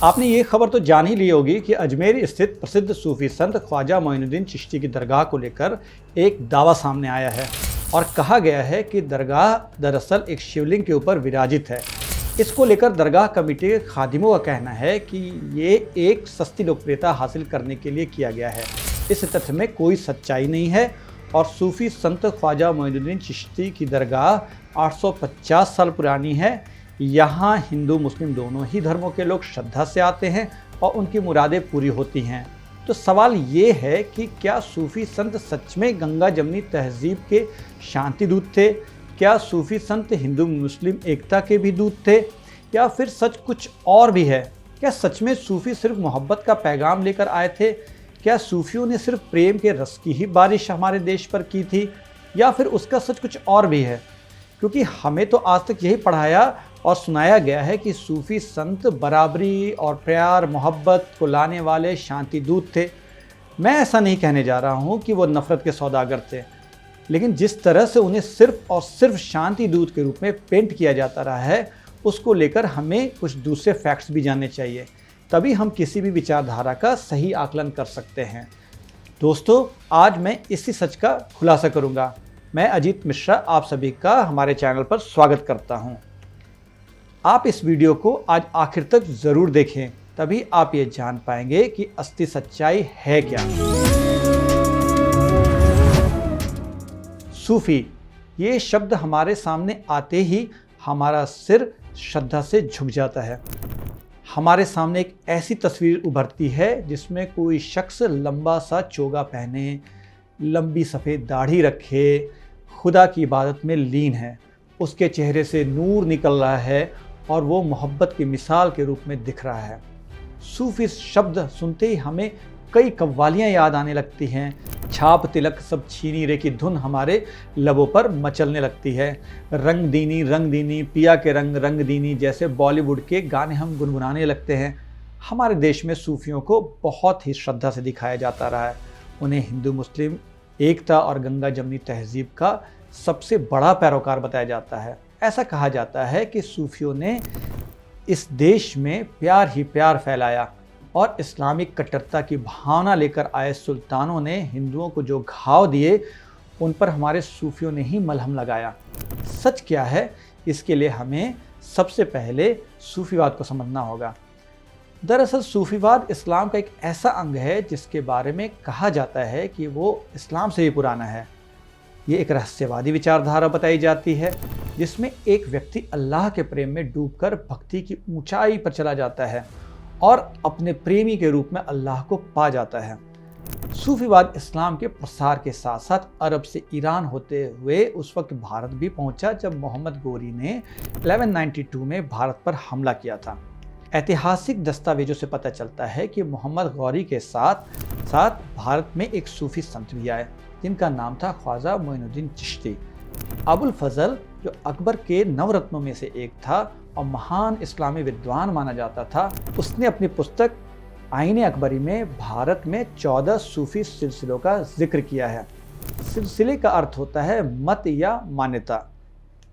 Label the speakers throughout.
Speaker 1: आपने ये खबर तो जान ही ली होगी कि अजमेर स्थित प्रसिद्ध सूफी संत ख्वाजा मोइनुद्दीन चिश्ती की दरगाह को लेकर एक दावा सामने आया है और कहा गया है कि दरगाह दरअसल एक शिवलिंग के ऊपर विराजित है। इसको लेकर दरगाह कमेटी के खादिमों का कहना है कि ये एक सस्ती लोकप्रियता हासिल करने के लिए किया गया है। इस तथ्य में कोई सच्चाई नहीं है और सूफी संत ख्वाजा मोइनुद्दीन चिश्ती की दरगाह 850 साल पुरानी है। यहाँ हिंदू मुस्लिम दोनों ही धर्मों के लोग श्रद्धा से आते हैं और उनकी मुरादें पूरी होती हैं। तो सवाल ये है कि क्या सूफी संत सच में गंगा जमनी तहजीब के शांति दूत थे? क्या सूफी संत हिंदू मुस्लिम एकता के भी दूत थे या फिर सच कुछ और भी है? क्या सच में सूफी सिर्फ मोहब्बत का पैगाम लेकर आए थे? क्या सूफियों ने सिर्फ प्रेम के रस की ही बारिश हमारे देश पर की थी या फिर उसका सच कुछ और भी है? क्योंकि हमें तो आज तक यही पढ़ाया और सुनाया गया है कि सूफी संत बराबरी और प्यार मोहब्बत को लाने वाले शांति दूत थे। मैं ऐसा नहीं कहने जा रहा हूँ कि वो नफ़रत के सौदागर थे, लेकिन जिस तरह से उन्हें सिर्फ और सिर्फ शांति दूत के रूप में पेंट किया जाता रहा है, उसको लेकर हमें कुछ दूसरे फैक्ट्स भी जानने चाहिए, तभी हम किसी भी विचारधारा का सही आकलन कर सकते हैं। दोस्तों, आज मैं इसी सच का खुलासा करूँगा। मैं अजीत मिश्रा आप सभी का हमारे चैनल पर स्वागत करता हूँ। आप इस वीडियो को आज आखिर तक ज़रूर देखें, तभी आप ये जान पाएंगे कि असली सच्चाई है क्या। सूफी, ये शब्द हमारे सामने आते ही हमारा सिर श्रद्धा से झुक जाता है। हमारे सामने एक ऐसी तस्वीर उभरती है जिसमें कोई शख्स लंबा सा चोगा पहने, लंबी सफ़ेद दाढ़ी रखे, खुदा की इबादत में लीन है। उसके चेहरे से नूर निकल रहा है और वो मोहब्बत की मिसाल के रूप में दिख रहा है। सूफी शब्द सुनते ही हमें कई कव्वालियाँ याद आने लगती हैं। छाप तिलक सब छीनी रे की धुन हमारे लबों पर मचलने लगती है। रंग दीनी पिया के रंग रंग दीनी जैसे बॉलीवुड के गाने हम गुनगुनाने लगते हैं। हमारे देश में सूफियों को बहुत ही श्रद्धा से दिखाया जाता रहा है। उन्हें हिंदू मुस्लिम एकता और गंगा जमनी तहजीब का सबसे बड़ा पैरोकार बताया जाता है। ऐसा कहा जाता है कि सूफियों ने इस देश में प्यार ही प्यार फैलाया और इस्लामिक कट्टरता की भावना लेकर आए सुल्तानों ने हिंदुओं को जो घाव दिए, उन पर हमारे सूफियों ने ही मलहम लगाया। सच क्या है, इसके लिए हमें सबसे पहले सूफीवाद को समझना होगा। दरअसल सूफीवाद इस्लाम का एक ऐसा अंग है जिसके बारे में कहा जाता है कि वो इस्लाम से भी पुराना है। ये एक रहस्यवादी विचारधारा बताई जाती है जिसमें एक व्यक्ति अल्लाह के प्रेम में डूबकर भक्ति की ऊंचाई पर चला जाता है और अपने प्रेमी के रूप में अल्लाह को पा जाता है। सूफीवाद इस्लाम के प्रसार के साथ साथ अरब से ईरान होते हुए उस वक्त भारत भी पहुंचा जब मोहम्मद गोरी ने 1192 में भारत पर हमला किया था। ऐतिहासिक दस्तावेजों से पता चलता है कि मोहम्मद गौरी के साथ साथ भारत में एक सूफी संत भी आए जिनका नाम था ख्वाजा मोइनुद्दीन चिश्ती। अबुल फजल, जो अकबर के नवरत्नों में से एक था और महान इस्लामी विद्वान माना जाता था, उसने अपनी पुस्तक आईने अकबरी में भारत में 14 सूफी सिलसिलों का जिक्र किया है। सिलसिले का अर्थ होता है मत या मान्यता,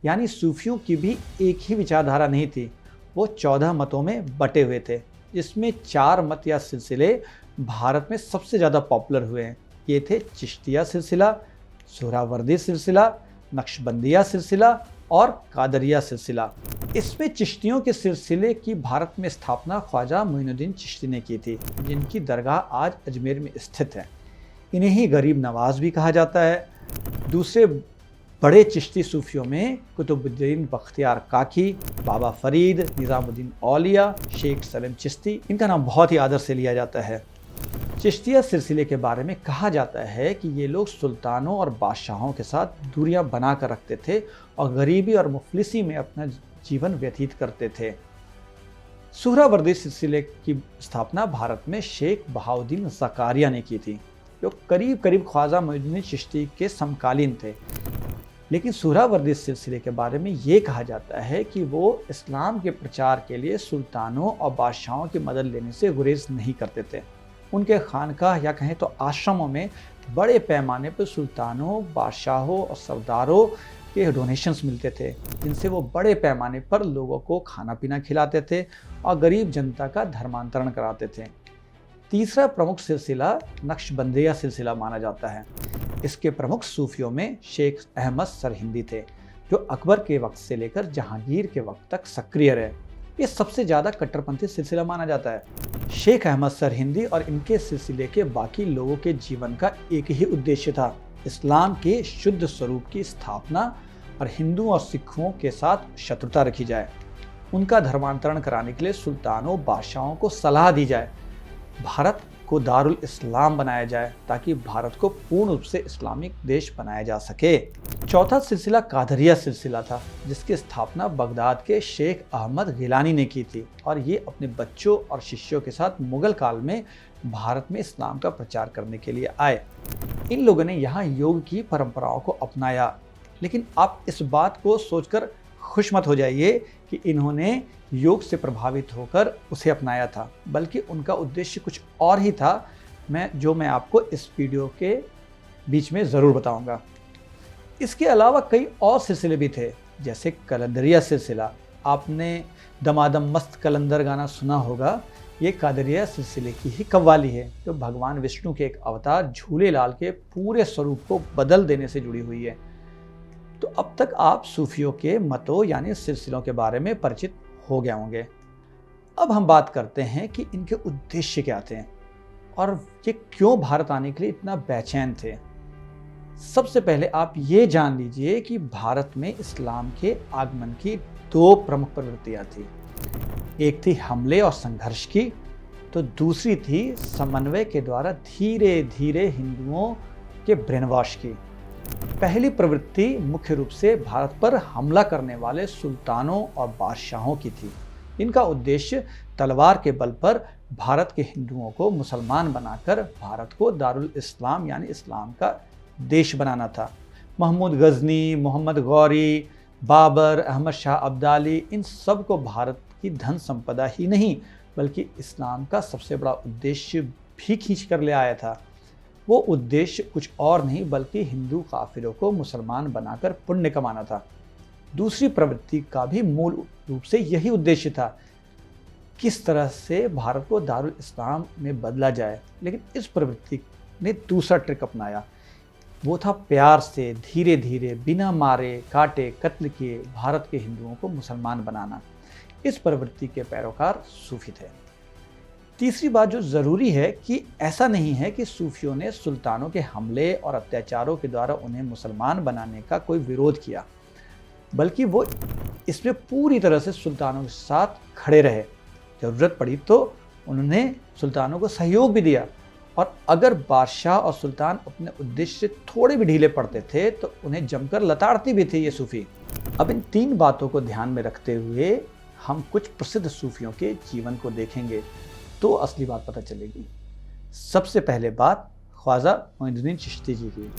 Speaker 1: यानी सूफियों की भी एक ही विचारधारा नहीं थी, वो 14 मतों में बटे हुए थे, जिसमें 4 मत या सिलसिले भारत में सबसे ज़्यादा पॉपुलर हुए हैं। ये थे चिश्तिया सिलसिला, सोहरावर्दी सिलसिला, नक्शबंदिया सिलसिला और कादरिया सिलसिला। इसमें चिश्तियों के सिलसिले की भारत में स्थापना ख्वाजा मोइनुद्दीन चिश्ती ने की थी, जिनकी दरगाह आज अजमेर में स्थित है। इन्हें ही गरीब नवाज भी कहा जाता है। दूसरे बड़े चिश्ती सूफियों में कुतुबुद्दीन बख्तियार काकी, बाबा फरीद, निज़ामुद्दीन औलिया, शेख सलीम चिश्ती, इनका नाम बहुत ही आदर से लिया जाता है। चिश्तिया सिलसिले के बारे में कहा जाता है कि ये लोग सुल्तानों और बादशाहों के साथ दूरियां बना कर रखते थे और गरीबी और मुफलिसी में अपना जीवन व्यतीत करते थे। सोहरावर्दी सिलसिले की स्थापना भारत में शेख बहाउद्दीन ज़कारिया ने की थी, जो करीब करीब ख्वाजा मोइनुद्दीन चिश्ती के समकालीन थे। लेकिन सोहरावर्दी सिलसिले के बारे में ये कहा जाता है कि वो इस्लाम के प्रचार के लिए सुल्तानों और बादशाहों की मदद लेने से गुरेज नहीं करते थे। उनके खानकाह या कहें तो आश्रमों में बड़े पैमाने पर सुल्तानों, बादशाहों और सरदारों के डोनेशंस मिलते थे, जिनसे वो बड़े पैमाने पर लोगों को खाना पीना खिलाते थे और गरीब जनता का धर्मांतरण कराते थे। तीसरा प्रमुख सिलसिला नक्शबंदिया सिलसिला माना जाता है। इसके प्रमुख सूफियों में शेख अहमद सरहिंदी थे, जो अकबर के वक्त से लेकर जहांगीर के वक्त तक सक्रिय रहे। ये सबसे ज़्यादा कट्टरपंथी सिलसिला माना जाता है। शेख अहमद सरहिंदी और इनके सिलसिले के बाकी लोगों के जीवन का एक ही उद्देश्य था, इस्लाम के शुद्ध स्वरूप की स्थापना और हिंदुओं और सिखों के साथ शत्रुता रखी जाए। उनका धर्मांतरण कराने के लिए सुल्तानों बादशाहों को सलाह दी जाए, भारत को दारुल इस्लाम बनाया जाए ताकि भारत को पूर्ण रूप से इस्लामिक देश बनाया जा सके। चौथा सिलसिला कादरिया सिलसिला था, जिसकी स्थापना बगदाद के शेख अहमद गिलानी ने की थी और ये अपने बच्चों और शिष्यों के साथ मुगल काल में भारत में इस्लाम का प्रचार करने के लिए आए। इन लोगों ने यहाँ योग की परंपराओं को अपनाया, लेकिन आप इस बात को सोचकर खुश मत हो जाइए कि इन्होंने योग से प्रभावित होकर उसे अपनाया था, बल्कि उनका उद्देश्य कुछ और ही था, मैं आपको इस वीडियो के बीच में ज़रूर बताऊंगा। इसके अलावा कई और सिलसिले भी थे, जैसे कलंदरिया सिलसिला। आपने दमादम मस्त कलंदर गाना सुना होगा। ये कादरिया सिलसिले की ही कव्वाली है, जो भगवान विष्णु के एक अवतार झूलेलाल के पूरे स्वरूप को बदल देने से जुड़ी हुई है। तो अब तक आप सूफियों के मतों यानी सिलसिलों के बारे में परिचित हो गए होंगे। अब हम बात करते हैं कि इनके उद्देश्य क्या थे और ये क्यों भारत आने के लिए इतना बेचैन थे। सबसे पहले आप ये जान लीजिए कि भारत में इस्लाम के आगमन की दो प्रमुख प्रवृत्तियां थी। एक थी हमले और संघर्ष की, तो दूसरी थी समन्वय के द्वारा धीरे धीरे हिंदुओं के ब्रेनवॉश की। पहली प्रवृत्ति मुख्य रूप से भारत पर हमला करने वाले सुल्तानों और बादशाहों की थी। इनका उद्देश्य तलवार के बल पर भारत के हिंदुओं को मुसलमान बनाकर भारत को दारुल इस्लाम यानी इस्लाम का देश बनाना था। महमूद गजनी, मोहम्मद गौरी, बाबर, अहमद शाह अब्दाली, इन सब को भारत की धन संपदा ही नहीं बल्कि इस्लाम का सबसे बड़ा उद्देश्य भी खींच कर ले आया था। वो उद्देश्य कुछ और नहीं बल्कि हिंदू काफिरों को मुसलमान बनाकर पुण्य कमाना था। दूसरी प्रवृत्ति का भी मूल रूप से यही उद्देश्य था, किस तरह से भारत को दारुल इस्लाम में बदला जाए। लेकिन इस प्रवृत्ति ने दूसरा ट्रिक अपनाया, वो था प्यार से धीरे धीरे बिना मारे काटे कत्ल किए भारत के हिंदुओं को मुसलमान बनाना। इस प्रवृत्ति के पैरोकार सूफी थे। तीसरी बात जो ज़रूरी है कि ऐसा नहीं है कि सूफियों ने सुल्तानों के हमले और अत्याचारों के द्वारा उन्हें मुसलमान बनाने का कोई विरोध किया, बल्कि वो इसमें पूरी तरह से सुल्तानों के साथ खड़े रहे। ज़रूरत पड़ी तो उन्होंने सुल्तानों को सहयोग भी दिया, और अगर बादशाह और सुल्तान अपने उद्देश्य से थोड़े भी ढीले पड़ते थे तो उन्हें जमकर लताड़ती भी थी ये सूफी। अब इन तीन बातों को ध्यान में रखते हुए हम कुछ प्रसिद्ध सूफियों के जीवन को देखेंगे तो असली बात पता चलेगी। सबसे पहले बात ख्वाजा मोइनुद्दीन चिश्ती जी की।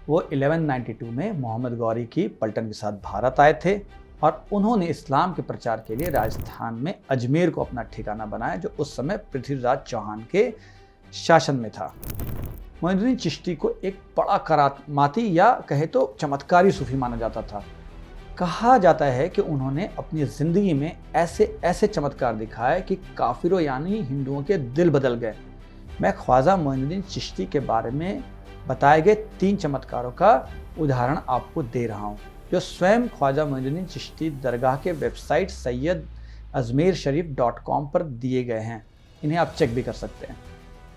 Speaker 1: वो 1192 में मोहम्मद गौरी की पलटन के साथ भारत आए थे और उन्होंने इस्लाम के प्रचार के लिए राजस्थान में अजमेर को अपना ठिकाना बनाया, जो उस समय पृथ्वीराज चौहान के शासन में था। मोइनुद्दीन चिश्ती को एक बड़ा करामाती या कहे तो चमत्कारी सूफी माना जाता था। कहा जाता है कि उन्होंने अपनी ज़िंदगी में ऐसे ऐसे चमत्कार दिखाए कि काफिरों यानी हिंदुओं के दिल बदल गए। मैं ख्वाजा मोइनुद्दीन चिश्ती के बारे में बताए गए 3 चमत्कारों का उदाहरण आपको दे रहा हूँ, जो स्वयं ख्वाजा मोइनुद्दीन चिश्ती दरगाह के वेबसाइट sayyadazmersharif.com पर दिए गए हैं। इन्हें आप चेक भी कर सकते हैं।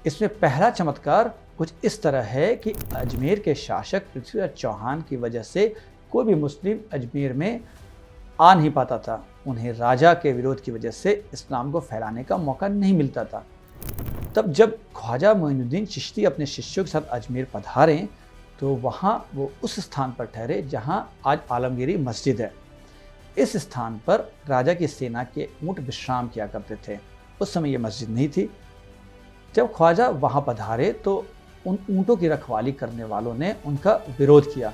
Speaker 1: इसमें पहला चमत्कार कुछ इस तरह है कि अजमेर के शासक पृथ्वीराज चौहान की वजह से कोई भी मुस्लिम अजमेर में आ नहीं पाता था। उन्हें राजा के विरोध की वजह से इस्लाम को फैलाने का मौका नहीं मिलता था। तब जब ख्वाजा मोइनुद्दीन चिश्ती अपने शिष्यों के साथ अजमेर पधारे तो वहाँ वो उस स्थान पर ठहरे जहाँ आज आलमगीरी मस्जिद है। इस स्थान पर राजा की सेना के ऊँट विश्राम किया करते थे। उस समय ये मस्जिद नहीं थी। जब ख्वाजा वहाँ पधारे तो उन ऊँटों की रखवाली करने वालों ने उनका विरोध किया।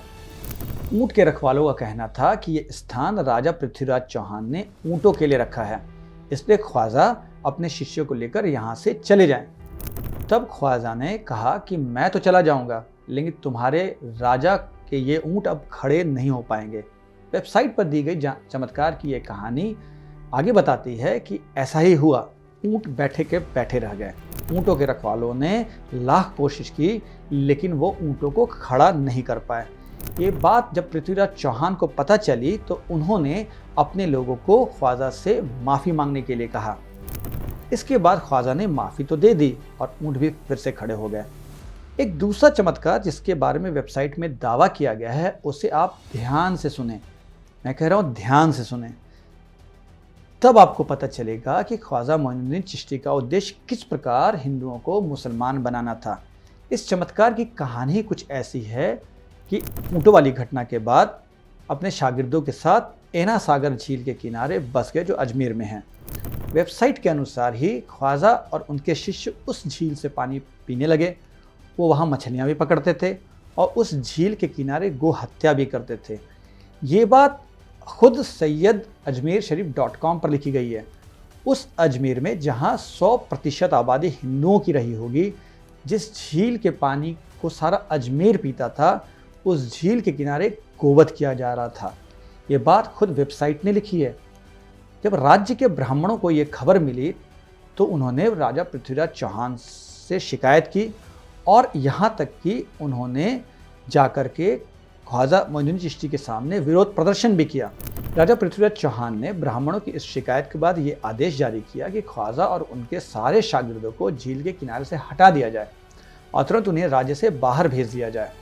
Speaker 1: ऊँट के रखवालों का कहना था कि ये स्थान राजा पृथ्वीराज चौहान ने ऊँटों के लिए रखा है, इसलिए ख्वाजा अपने शिष्यों को लेकर यहाँ से चले जाएं। तब ख्वाजा ने कहा कि मैं तो चला जाऊँगा, लेकिन तुम्हारे राजा कि ये ऊँट अब खड़े नहीं हो पाएंगे। वेबसाइट पर दी गई चमत्कार की ये कहानी आगे बताती है कि ऐसा ही हुआ, ऊँट बैठे के बैठे रह गए। ऊँटों के रखवालों ने लाख कोशिश की, लेकिन वो ऊँटों को खड़ा नहीं कर पाए। ये बात जब पृथ्वीराज चौहान को पता चली तो उन्होंने अपने लोगों को ख्वाजा से माफ़ी मांगने के लिए कहा। इसके बाद ख्वाजा ने माफ़ी तो दे दी और ऊँट भी फिर से खड़े हो गए। एक दूसरा चमत्कार जिसके बारे में वेबसाइट में दावा किया गया है, उसे आप ध्यान से सुने। मैं कह रहा हूँ ध्यान से सुने, तब आपको पता चलेगा कि ख्वाजा मोइनुद्दीन चिश्ती का उद्देश्य किस प्रकार हिंदुओं को मुसलमान बनाना था। इस चमत्कार की कहानी कुछ ऐसी है कि ऊँटों वाली घटना के बाद अपने शागिर्दों के साथ ऐना सागर झील के किनारे बस गए, जो अजमेर में है। वेबसाइट के अनुसार ही ख्वाजा और उनके शिष्य उस झील से पानी पीने लगे। वो वहाँ मछलियाँ भी पकड़ते थे और उस झील के किनारे गो हत्या भी करते थे। ये बात खुद सैयद अजमेर शरीफ.com पर लिखी गई है। उस अजमेर में जहाँ 100% आबादी हिंदुओं की रही होगी, जिस झील के पानी को सारा अजमेर पीता था, उस झील के किनारे गोवध किया जा रहा था। ये बात खुद वेबसाइट ने लिखी है। जब राज्य के ब्राह्मणों को ये खबर मिली तो उन्होंने राजा पृथ्वीराज चौहान से शिकायत की और यहाँ तक कि उन्होंने जाकर के ख्वाजा मोइनुद्दीन चिश्ती के सामने विरोध प्रदर्शन भी किया। राजा पृथ्वीराज चौहान ने ब्राह्मणों की इस शिकायत के बाद ये आदेश जारी किया कि ख्वाजा और उनके सारे शागिर्दों को झील के किनारे से हटा दिया जाए और तुरंत उन्हें राज्य से बाहर भेज दिया जाए।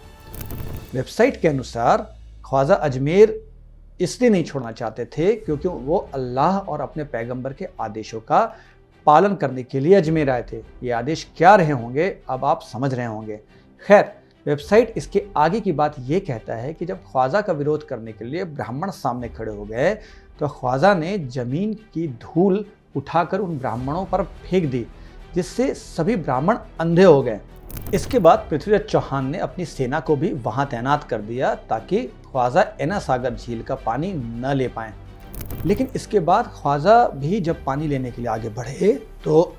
Speaker 1: वेबसाइट के अनुसार ख्वाजा अजमेर इसलिए नहीं छोड़ना चाहते थे क्योंकि वो अल्लाह और अपने पैगंबर के आदेशों का पालन करने के लिए अजमेर आए थे। ये आदेश क्या रहे होंगे अब आप समझ रहे होंगे। खैर, वेबसाइट इसके आगे की बात ये कहता है कि जब ख्वाजा का विरोध करने के लिए ब्राह्मण सामने खड़े हो गए तो ख्वाजा ने जमीन की धूल उठाकर उन ब्राह्मणों पर फेंक दी, जिससे सभी ब्राह्मण अंधे हो गए। इसके बाद पृथ्वीराज चौहान ने अपनी सेना को भी वहां तैनात कर दिया ताकि ख्वाजा ऐना सागर झील का पानी न ले पाएं। लेकिन इसके बाद ख्वाजा भी जब पानी लेने के लिए आगे बढ़े तो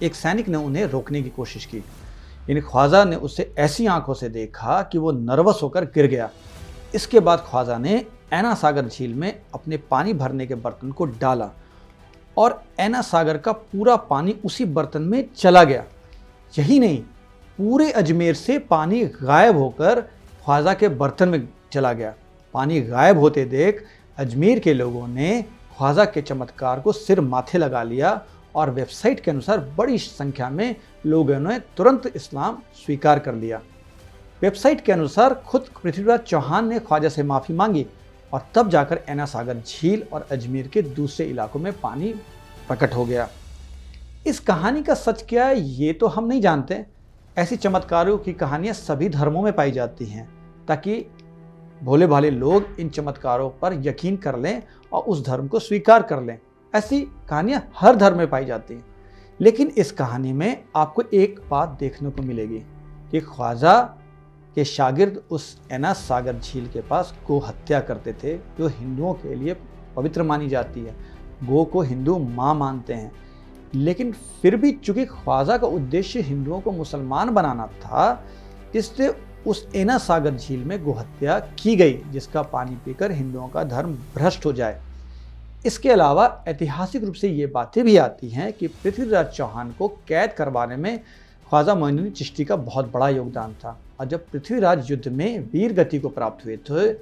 Speaker 1: एक सैनिक ने उन्हें रोकने की कोशिश की। यानी ख्वाजा ने उसे ऐसी आंखों से देखा कि वो नर्वस होकर गिर गया। इसके बाद ख्वाजा ने ऐना सागर झील में अपने पानी भरने के बर्तन को डाला और ऐना सागर का पूरा पानी उसी बर्तन में चला गया। यही नहीं, पूरे अजमेर से पानी गायब होकर ख्वाजा के बर्तन में चला गया। पानी गायब होते देख अजमेर के लोगों ने ख्वाजा के चमत्कार को सिर माथे लगा लिया और वेबसाइट के अनुसार बड़ी संख्या में लोगों ने तुरंत इस्लाम स्वीकार कर लिया। वेबसाइट के अनुसार खुद पृथ्वीराज चौहान ने ख्वाजा से माफ़ी मांगी और तब जाकर ऐना सागर झील और अजमेर के दूसरे इलाकों में पानी प्रकट हो गया। इस कहानी का सच क्या है ये तो हम नहीं जानते। ऐसी चमत्कारों की कहानियाँ सभी धर्मों में पाई जाती हैं ताकि भोले भाले लोग इन चमत्कारों पर यकीन कर लें और उस धर्म को स्वीकार कर लें। ऐसी कहानियाँ हर धर्म में पाई जाती हैं। लेकिन इस कहानी में आपको एक बात देखने को मिलेगी कि ख्वाजा के शागिर्द उस ऐना सागर झील के पास गो हत्या करते थे, जो हिंदुओं के लिए पवित्र मानी जाती है। गो को हिंदू माँ मानते हैं। लेकिन फिर भी चूंकि ख्वाजा का उद्देश्य हिंदुओं को मुसलमान बनाना था, इसलिए उस ऐना सागर झील में गो हत्या की गई, जिसका पानी पीकर हिंदुओं का धर्म भ्रष्ट हो जाए। इसके अलावा ऐतिहासिक रूप से ये बातें भी आती हैं कि पृथ्वीराज चौहान को कैद करवाने में ख्वाजा मोइनुद्दीन चिश्ती का बहुत बड़ा योगदान था और जब पृथ्वीराज युद्ध में वीर गति को प्राप्त हुए थे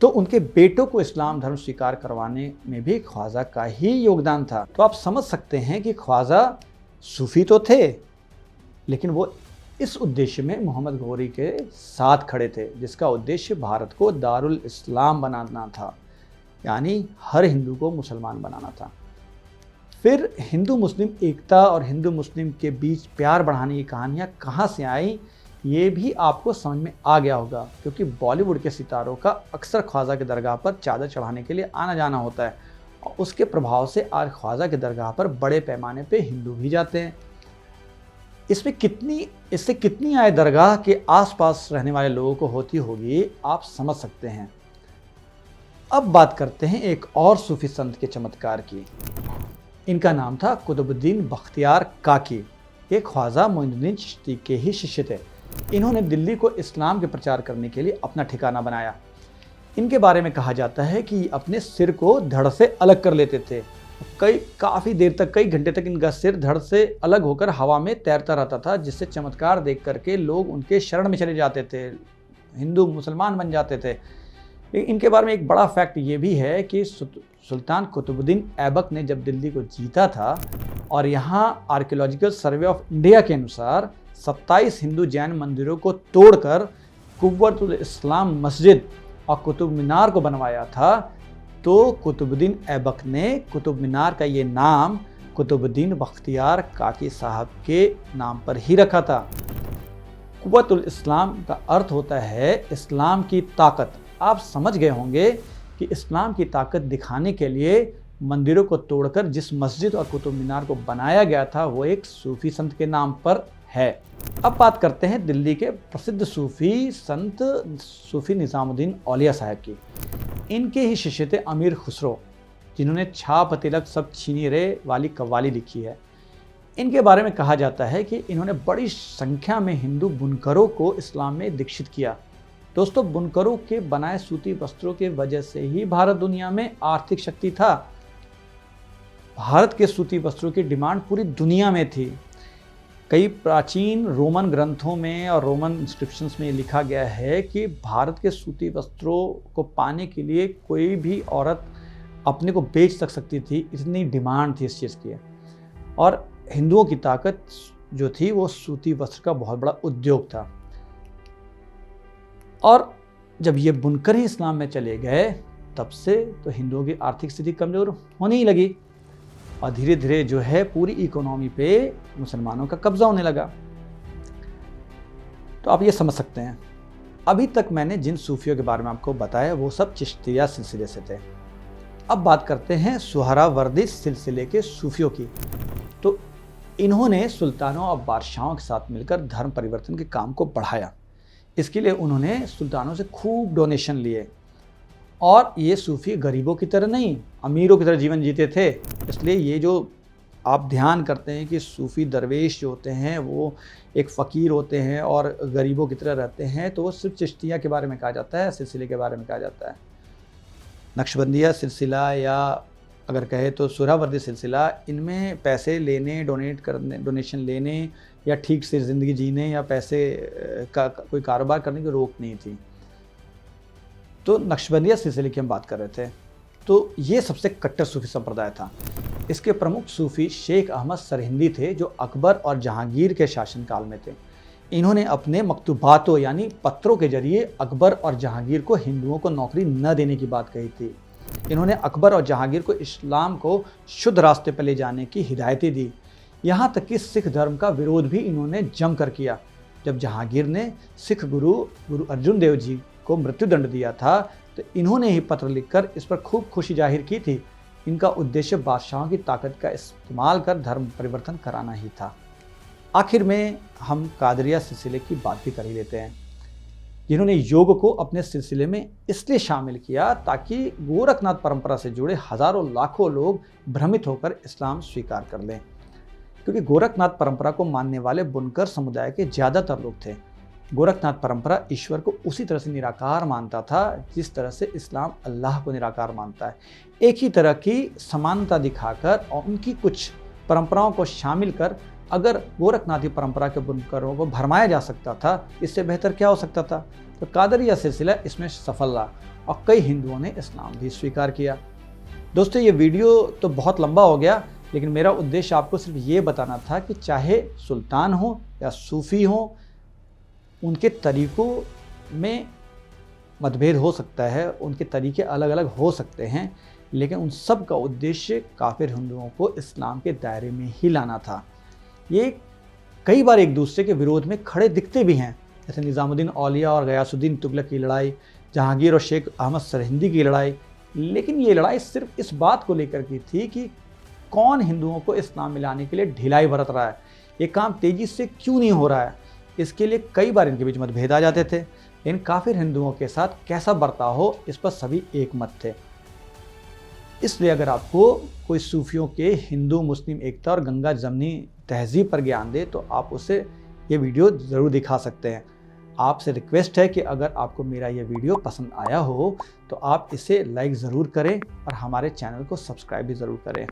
Speaker 1: तो उनके बेटों को इस्लाम धर्म स्वीकार करवाने में भी ख्वाजा का ही योगदान था। तो आप समझ सकते हैं कि ख्वाजा सूफी तो थे, लेकिन वो इस उद्देश्य में मोहम्मद घोरी के साथ खड़े थे, जिसका उद्देश्य भारत को दारुल इस्लाम बनाना था, यानी हर हिंदू को मुसलमान बनाना था। फिर हिंदू मुस्लिम एकता और हिंदू मुस्लिम के बीच प्यार बढ़ाने की कहानियाँ कहाँ से आई ये भी आपको समझ में आ गया होगा, क्योंकि बॉलीवुड के सितारों का अक्सर ख्वाजा के दरगाह पर चादर चढ़ाने के लिए आना जाना होता है और उसके प्रभाव से आज ख्वाजा के दरगाह पर बड़े पैमाने पे हिंदू भी जाते हैं। इससे कितनी आय दरगाह के आसपास रहने वाले लोगों को होती होगी आप समझ सकते हैं। अब बात करते हैं एक और सूफी संत के चमत्कार की। इनका नाम था कुतुबुद्दीन बख्तियार काकी। ये ख्वाजा मोइनुद्दीन चिश्ती के ही शिष्य थे। इन्होंने दिल्ली को इस्लाम के प्रचार करने के लिए अपना ठिकाना बनाया। इनके बारे में कहा जाता है कि अपने सिर को धड़ से अलग कर लेते थे। काफ़ी देर तक, कई घंटे तक इनका सिर धड़ से अलग होकर हवा में तैरता रहता था, जिससे चमत्कार देख करके लोग उनके शरण में चले जाते थे, हिंदू मुसलमान बन जाते थे। इनके बारे में एक बड़ा फैक्ट ये भी है कि सुल्तान कुतुबुद्दीन ऐबक ने जब दिल्ली को जीता था और यहाँ आर्कियोलॉजिकल सर्वे ऑफ इंडिया के अनुसार 27 हिंदू जैन मंदिरों को तोड़कर कुव्वतुल इस्लाम मस्जिद और कुतुब मीनार को बनवाया था, तो कुतुबुद्दीन ऐबक ने कुतुब मीनार का ये नाम कुतुबुद्दीन बख्तियार काकी साहब के नाम पर ही रखा था। कुव्वतुल इस्लाम का अर्थ होता है इस्लाम की ताकत। आप समझ गए होंगे कि इस्लाम की ताकत दिखाने के लिए मंदिरों को तोड़कर जिस मस्जिद और कुतुब मीनार को बनाया गया था वो एक सूफी संत के नाम पर है। अब बात करते हैं दिल्ली के प्रसिद्ध सूफी संत सूफी निज़ामुद्दीन औलिया साहब की। इनके ही शिष्य थे अमीर खुसरो, जिन्होंने छाप तिलक सब छीनी रे वाली कव्वाली लिखी है। इनके बारे में कहा जाता है कि इन्होंने बड़ी संख्या में हिंदू बुनकरों को इस्लाम में दीक्षित किया। दोस्तों, बुनकरों के बनाए सूती वस्त्रों के वजह से ही भारत दुनिया में आर्थिक शक्ति था। भारत के सूती वस्त्रों की डिमांड पूरी दुनिया में थी। कई प्राचीन रोमन ग्रंथों में और रोमन इंस्क्रिप्शंस में लिखा गया है कि भारत के सूती वस्त्रों को पाने के लिए कोई भी औरत अपने को बेच सकती थी, इतनी डिमांड थी इस चीज़ की। और हिंदुओं की ताकत जो थी वो सूती वस्त्र का बहुत बड़ा उद्योग था। और जब ये बुनकर ही इस्लाम में चले गए तब से तो हिंदुओं की आर्थिक स्थिति कमज़ोर होने ही लगी और धीरे धीरे जो है पूरी इकोनॉमी पे मुसलमानों का कब्जा होने लगा। तो आप ये समझ सकते हैं, अभी तक मैंने जिन सूफियों के बारे में आपको बताया वो सब चिश्तिया सिलसिले से थे। अब बात करते हैं सुहरावर्दी सिलसिले के सूफियों की। तो इन्होंने सुल्तानों और बादशाहों के साथ मिलकर धर्म परिवर्तन के काम को बढ़ाया। इसके लिए उन्होंने सुल्तानों से खूब डोनेशन लिए और ये सूफ़ी गरीबों की तरह नहीं, अमीरों की तरह जीवन जीते थे। इसलिए ये जो आप ध्यान करते हैं कि सूफ़ी दरवेश जो होते हैं वो एक फ़कीर होते हैं और गरीबों की तरह रहते हैं, तो वो सिर्फ चिश्तिया के बारे में कहा जाता है, सिलसिले के बारे में कहा जाता है। नक्शबंदिया सिलसिला या अगर कहे तो सुहरावर्दी सिलसिला, इनमें पैसे लेने, डोनेशन लेने या ठीक से ज़िंदगी जीने या पैसे का कोई कारोबार करने की रोक नहीं थी। तो नक्शबंदिया सिलसिले की हम बात कर रहे थे। तो ये सबसे कट्टर सूफी संप्रदाय था। इसके प्रमुख सूफी शेख अहमद सरहिंदी थे, जो अकबर और जहांगीर के शासनकाल में थे। इन्होंने अपने मकतूबातों यानी पत्रों के जरिए अकबर और जहांगीर को हिंदुओं को नौकरी न देने की बात कही थी। इन्होंने अकबर और जहांगीर को इस्लाम को शुद्ध रास्ते पर ले जाने की हिदायतें दी। यहाँ तक कि सिख धर्म का विरोध भी इन्होंने जमकर किया। जब जहांगीर ने सिख गुरु अर्जुन देव जी को मृत्युदंड दिया था तो इन्होंने ही पत्र लिखकर इस पर खूब खुशी जाहिर की थी। इनका उद्देश्य बादशाहों की ताकत का इस्तेमाल कर धर्म परिवर्तन कराना ही था। आखिर में हम कादरिया सिलसिले की बात भी कर ही लेते हैं, जिन्होंने योग को अपने सिलसिले में इसलिए शामिल किया ताकि गोरखनाथ परंपरा से जुड़े हजारों लाखों लोग भ्रमित होकर इस्लाम स्वीकार कर लें। क्योंकि गोरखनाथ परंपरा को मानने वाले बुनकर समुदाय के ज़्यादातर लोग थे। गोरखनाथ परंपरा ईश्वर को उसी तरह से निराकार मानता था जिस तरह से इस्लाम अल्लाह को निराकार मानता है। एक ही तरह की समानता दिखाकर और उनकी कुछ परंपराओं को शामिल कर अगर गोरखनाथी परंपरा के बुनकरों को भरमाया जा सकता था, इससे बेहतर क्या हो सकता था। तो कादरिया सिलसिला इसमें सफल रहा और कई हिंदुओं ने इस्लाम भी स्वीकार किया। दोस्तों, ये वीडियो तो बहुत लंबा हो गया, लेकिन मेरा उद्देश्य आपको सिर्फ ये बताना था कि चाहे सुल्तान हो या सूफ़ी हो, उनके तरीक़ों में मतभेद हो सकता है, उनके तरीक़े अलग अलग हो सकते हैं, लेकिन उन सब का उद्देश्य काफिर हिंदुओं को इस्लाम के दायरे में ही लाना था। ये कई बार एक दूसरे के विरोध में खड़े दिखते भी हैं, जैसे निज़ामुद्दीन औलिया और गयासुद्दीन तुगलक की लड़ाई, जहांगीर और शेख अहमद सरहिंदी की लड़ाई। लेकिन ये लड़ाई सिर्फ इस बात को लेकर की थी कि कौन हिंदुओं को इस्लाम में लाने के लिए ढिलाई बरत रहा है, ये काम तेज़ी से क्यों नहीं हो रहा है। इसके लिए कई बार इनके बीच मतभेद आ जाते थे। इन काफिर हिंदुओं के साथ कैसा बर्ताव हो, इस पर सभी एक मत थे। इसलिए अगर आपको कोई सूफियों के हिंदू मुस्लिम एकता और गंगा जमनी तहजीब पर ज्ञान दे तो आप उसे ये वीडियो ज़रूर दिखा सकते हैं। आपसे रिक्वेस्ट है कि अगर आपको मेरा ये वीडियो पसंद आया हो तो आप इसे लाइक ज़रूर करें और हमारे चैनल को सब्सक्राइब भी ज़रूर करें।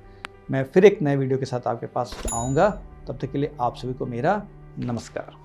Speaker 1: मैं फिर एक नए वीडियो के साथ आपके पास आऊँगा, तब तक के लिए आप सभी को मेरा नमस्कार।